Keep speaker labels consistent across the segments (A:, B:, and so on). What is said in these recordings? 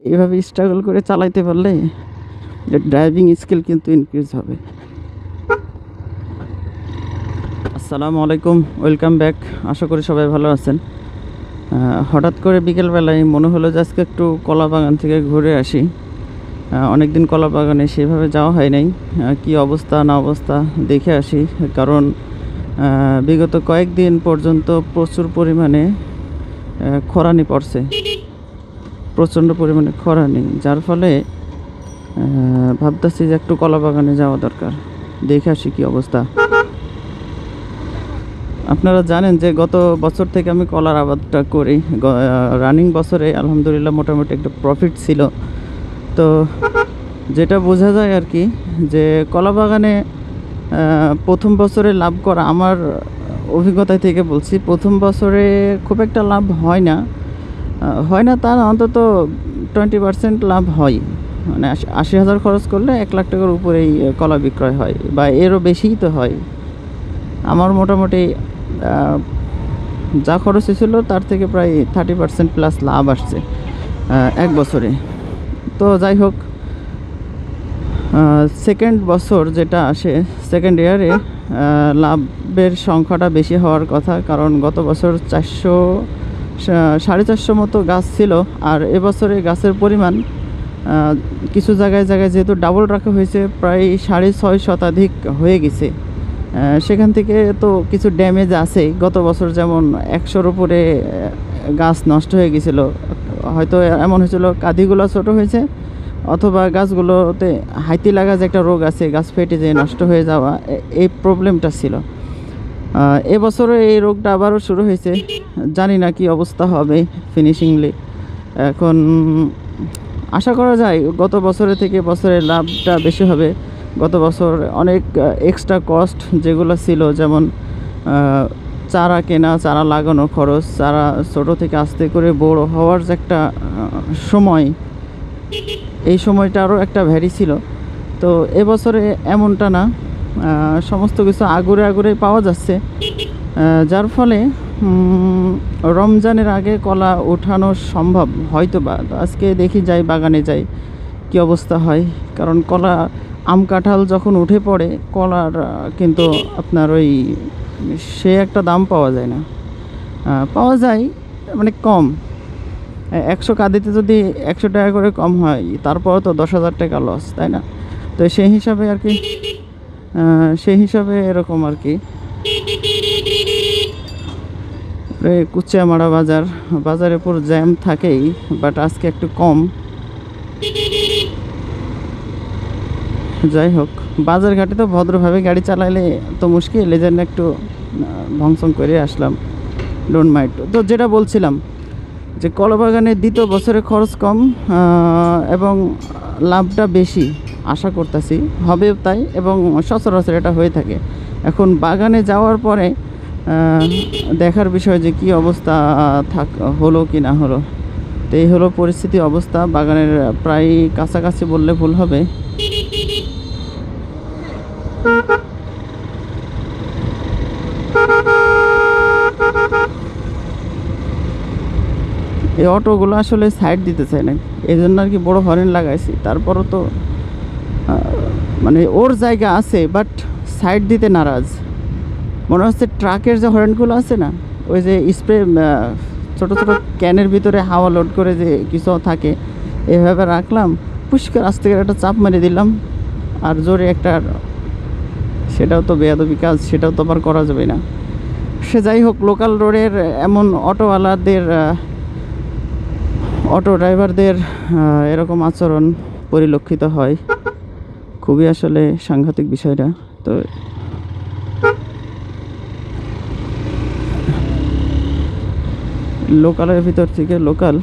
A: এভাবে স্ট্রাগল করে চালাইতে পারলে ড্রাইভিং স্কিল কিন্তু ইনক্রিজ হবে। আসসালামু আলাইকুম, ওয়েলকাম ব্যাক। আশা করি সবাই ভালো আছেন। হঠাৎ করে বিকেলবেলায় মনে হলো যে আজকে একটু কলা বাগান থেকে ঘুরে আসি। অনেক দিন কলা বাগানে সেভাবে যাওয়া হয় নাই। কী অবস্থা না অবস্থা দেখে আসি, কারণ বিগত কয়েকদিন পর্যন্ত প্রচুর পরিমাণে খরানি পড়ছে, প্রচণ্ড পরিমাণে খরানি, যার ফলে ভাবতেছি যে একটু কলা বাগানে যাওয়া দরকার, দেখে আসি কী অবস্থা। আপনারা জানেন যে গত বছর থেকে আমি কলার আবাদটা করি। রানিং বছরে আলহামদুলিল্লাহ মোটামুটি একটা প্রফিট ছিল। তো যেটা বোঝা যায় আর কি, যে কলা বাগানে প্রথম বছরে লাভ করা, আমার অভিজ্ঞতা থেকে বলছি, প্রথম বছরে খুব একটা লাভ হয় না, তার অন্তত 20% লাভ হয়। মানে 80,000 খরচ করলে 1 লাখ টাকার উপরেই কলা বিক্রয় হয়, বা এরও বেশিই তো হয়। আমার মোটামুটি যা খরচ হয়েছিল তার থেকে প্রায় 30% প্লাস লাভ আসছে এক বছরে। তো যাই হোক, সেকেন্ড বছর যেটা আসে, সেকেন্ড ইয়ারে লাভের সংখ্যাটা বেশি হওয়ার কথা, কারণ গত বছর 400-450 মতো গাছ ছিল, আর এবছরে গাছের পরিমাণ কিছু জায়গায় যেহেতু ডাবল রাখা হয়েছে, প্রায় 6.5 শতাধিক হয়ে গেছে। সেখান থেকে তো কিছু ড্যামেজ আছে। গত বছর যেমন 100-র উপরে গাছ নষ্ট হয়ে গেছিলো। হয়তো এমন হয়েছিল কাঁদিগুলো ছোট হয়েছে, অথবা গাছগুলোতে হাইতি লাগা যে একটা রোগ আছে, গাছ ফেটে যেয়ে নষ্ট হয়ে যাওয়া, এই প্রবলেমটা ছিল। এবছরে এই রোগটা আবারও শুরু হয়েছে। জানি না কি অবস্থা হবে ফিনিশিংলি। এখন আশা করা যায় গত বছরের থেকে বছরের লাভটা বেশি হবে। গত বছর অনেক এক্সট্রা কস্ট যেগুলো ছিল, যেমন চারা কেনা, চারা লাগানো খরচ, চারা ছোটো থেকে আস্তে করে বড় হওয়ার যে একটা সময়, এই সময়টা আরও একটা ভ্যারি ছিল। তো এবছরে এমনটা না, সমস্ত কিছু আগুরে পাওয়া যাচ্ছে, যার ফলে রমজানের আগে কলা ওঠানো সম্ভব হয়তো বা। আজকে দেখি, যাই বাগানে যাই কী অবস্থা হয়, কারণ কলা, আম কাঁঠাল যখন উঠে পড়ে, কলার কিন্তু আপনার ওই সে একটা দাম পাওয়া যায় না, পাওয়া যায় মানে কম। 100 কাঁদিতে যদি 100 টাকা করে কম হয়, তারপরও তো 10,000 টাকা লস, তাই না? তো সেই হিসাবে আর কি, এরকম আর কি। কুচিয়ামারা বাজারে পুরো জ্যাম থাকেই, বাট আজকে একটু কম। যাই হোক, বাজার ঘাটে তো ভদ্রভাবে গাড়ি চালাইলে তো মুশকিল, এই জন্য একটু ভংসং করে আসলাম, ডোন্ট মাইন্ড। তো যেটা বলছিলাম, যে কলা বাগানের দ্বিতীয় বছরে খরচ কম এবং লাভটা বেশি আশা করতেছি হবে তাই, এবং সচরাচর এটা হয়ে থাকে। এখন বাগানে যাওয়ার পরে দেখার বিষয় যে কী অবস্থা হলো কি না হলো। তো এই হলো পরিস্থিতি, অবস্থা বাগানের প্রায় কাছাকাছি বললে ভুল হবে। এই অটোগুলো আসলে সাইড দিতে চায় না, এই জন্য আর কি বড় হরেন লাগাইছি। তারপরও তো মানে ওর জায়গা আছে, বাট সাইড দিতে নারাজ। মনে হচ্ছে ট্রাকের যে হরেনগুলো আছে না, ওই যে স্প্রে ছোটো ছোটো ক্যানের ভিতরে হাওয়া লোড করে যে কিছু থাকে, এভাবে রাখলাম, পুষ্কার আস্তে করে একটা চাপ মেরে দিলাম, আর জোরে একটা, সেটাও তো বেয়াদবি কাজ, সেটাও তো আবার করা যাবে না। সে যাই হোক, লোকাল রোডের এমন অটোওয়ালাদের, অটো ড্রাইভারদের এরকম আচরণ পরিলক্ষিত হয়, খুবই আসলে সাংঘাতিক বিষয়টা। তো লোকালের ভিতর থেকে লোকাল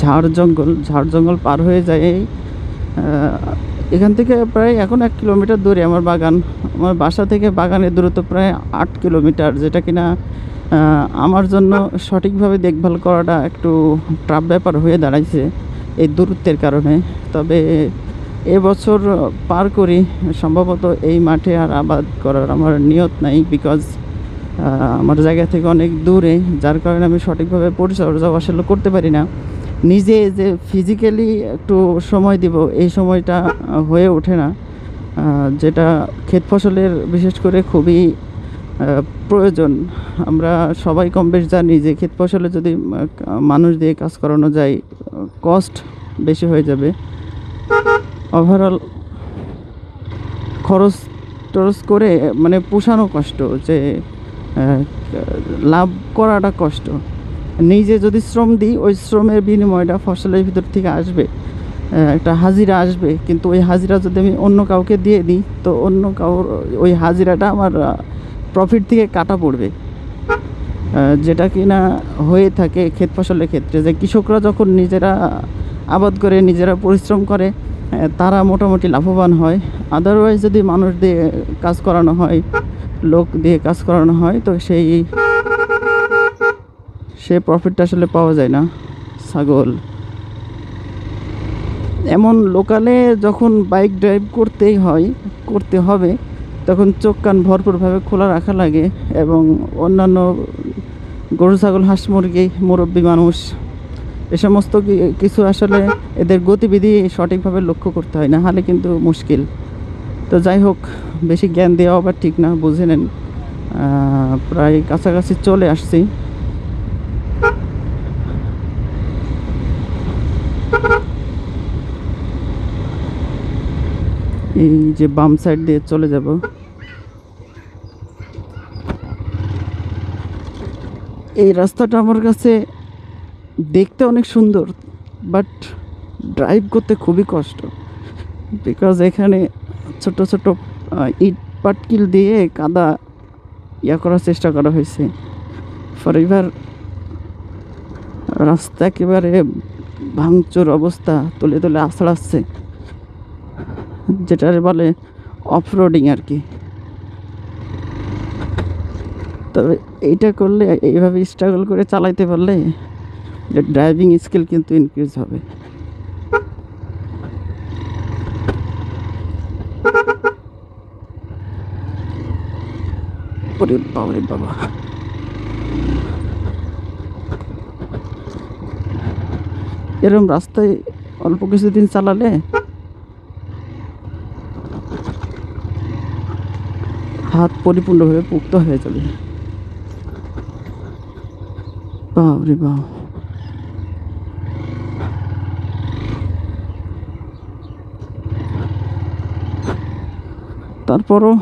A: ঝাড় জঙ্গল পার হয়ে যায়। এখান থেকে প্রায় এখন 1 কিলোমিটার দূরে আমার বাগান। আমার বাসা থেকে বাগানের দূরত্ব প্রায় 8 কিলোমিটার, যেটা কিনা আমার জন্য সঠিকভাবে দেখভাল করাটা একটু টাফ ব্যাপার হয়ে দাঁড়াইছে এই দূরত্বের কারণে। তবে এবছর পার করি, সম্ভবত এই মাঠে আর আবাদ করার আমার নিয়ত নাই, বিকজ আমার জায়গা থেকে অনেক দূরে, যার কারণে আমি সঠিকভাবে পরিচর্যাও আসলে করতে পারি না। নিজে যে ফিজিক্যালি একটু সময় দিব, এই সময়টা হয়ে ওঠে না, যেটা ক্ষেত ফসলের বিশেষ করে খুবই প্রয়োজন। আমরা সবাই কম বেশ জানি যে ক্ষেত ফসলে যদি মানুষ দিয়ে কাজ করানো যায়, কস্ট বেশি হয়ে যাবে, ওভারঅল খরচ টরচ করে মানে পোষানো কষ্ট, যে লাভ করাটা কষ্ট। নিজে যদি শ্রম দিই, ওই শ্রমের বিনিময়টা ফসলের ভিতর থেকে আসবে, একটা হাজিরা আসবে, কিন্তু ওই হাজিরা যদি আমি অন্য কাউকে দিয়ে দিই, তো অন্য কাউর ওই হাজিরাটা আমার প্রফিট থেকে কাটা পড়বে। যেটা কিনা হয়ে থাকে ক্ষেত ফসলের ক্ষেত্রে, যে কৃষকরা যখন নিজেরা আবাদ করে, নিজেরা পরিশ্রম করে, তারা মোটামুটি লাভবান হয়। আদারওয়াইজ যদি মানুষ দিয়ে কাজ করানো হয়, লোক দিয়ে কাজ করানো হয়, তো সে প্রফিটটা আসলে পাওয়া যায় না। ছাগল এমন লোকালে যখন বাইক ড্রাইভ করতে হবে, তখন চোখ কান ভরপুরভাবে খোলা রাখা লাগে, এবং অন্যান্য গরু ছাগল হাঁস মুরগি মুরব্বী মানুষ এ সমস্ত কিছু আসলে এদের গতিবিধি সঠিকভাবে লক্ষ্য করতে হয়, না হলে কিন্তু মুশকিল। তো যাই হোক, বেশি জ্ঞান দেওয়া আবার ঠিক না, বুঝে নেন। প্রায় কাছাকাছি চলে আসছি। এই যে বাম সাইড দিয়ে চলে যাব। এই রাস্তাটা আমার কাছে দেখতে অনেক সুন্দর, বাট ড্রাইভ করতে খুবই কষ্ট, বিকজ এখানে ছোট ছোট ইট পাটকিল দিয়ে কাদা করার চেষ্টা করা হয়েছে। ফর এবার রাস্তা একেবারে ভাঙচুর অবস্থা, তুলে তুলে আছড়াচ্ছে, যেটার বলে অফ রোডিং আর কি। তবে এইটা করলে, এইভাবে স্ট্রাগল করে চালাইতে পারলে ড্রাইভিং স্কিল কিন্তু ইনক্রিজ হবে। বাবা বাবা, এরকম রাস্তায় অল্প কিছুদিন চালালে হাত পরিপূর্ণভাবে পুক্ত হয়ে যাবে। বাবরে বাব, তারপরও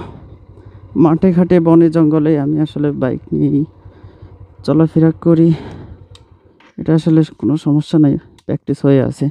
A: মাঠে ঘাটে বনে জঙ্গলে আমি আসলে বাইক নিয়েই চলাফেরা করি। এটা আসলে কোনো সমস্যা নাই, প্র্যাকটিস হয়ে আছে।